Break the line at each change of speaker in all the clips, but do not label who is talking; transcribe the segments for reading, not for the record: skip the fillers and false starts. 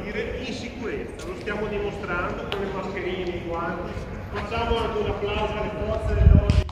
partire in sicurezza, lo stiamo dimostrando con le mascherine, i guanti. Facciamo anche un applauso alle forze dell'ordine.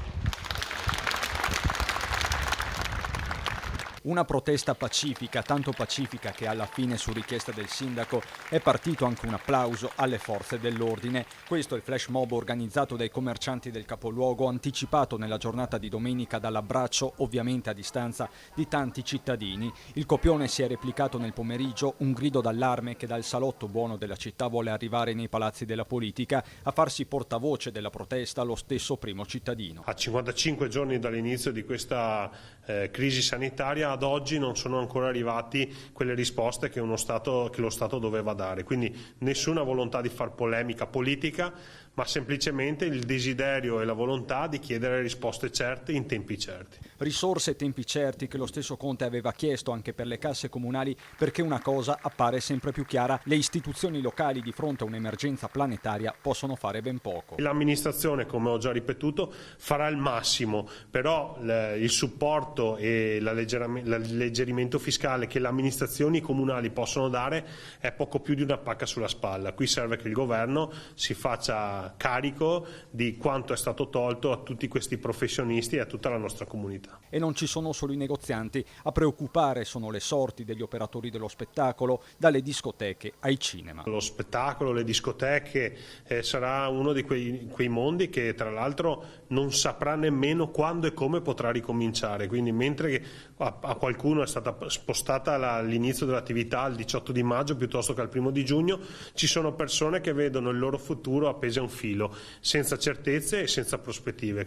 Una protesta pacifica, tanto pacifica che alla fine, su richiesta del sindaco, è partito anche un applauso alle forze dell'ordine. Questo è il flash mob organizzato dai commercianti del capoluogo, anticipato nella giornata di domenica dall'abbraccio, ovviamente a distanza, di tanti cittadini. Il copione si è replicato nel pomeriggio, un grido d'allarme che dal salotto buono della città vuole arrivare nei palazzi della politica a farsi portavoce della protesta lo stesso primo cittadino.
A 55 giorni dall'inizio di questa crisi sanitaria, ad oggi non sono ancora arrivati quelle risposte che lo Stato doveva dare, quindi nessuna volontà di far polemica politica, ma semplicemente il desiderio e la volontà di chiedere risposte certe in tempi certi.
Risorse e tempi certi che lo stesso Conte aveva chiesto anche per le casse comunali, perché una cosa appare sempre più chiara: le istituzioni locali di fronte a un'emergenza planetaria possono fare ben poco.
L'amministrazione, come ho già ripetuto, farà il massimo, però il supporto e l'alleggerimento fiscale che le amministrazioni comunali possono dare è poco più di una pacca sulla spalla. Qui serve che il governo si faccia carico di quanto è stato tolto a tutti questi professionisti e a tutta la nostra comunità.
E non ci sono solo i negozianti, a preoccupare sono le sorti degli operatori dello spettacolo, dalle discoteche ai cinema.
Lo spettacolo, le discoteche sarà uno di quei mondi che tra l'altro non saprà nemmeno quando e come potrà ricominciare, quindi mentre a qualcuno è stata spostata l'inizio dell'attività al 18 di maggio piuttosto che al 1 di giugno, ci sono persone che vedono il loro futuro appeso a un filo, senza certezze e senza prospettive.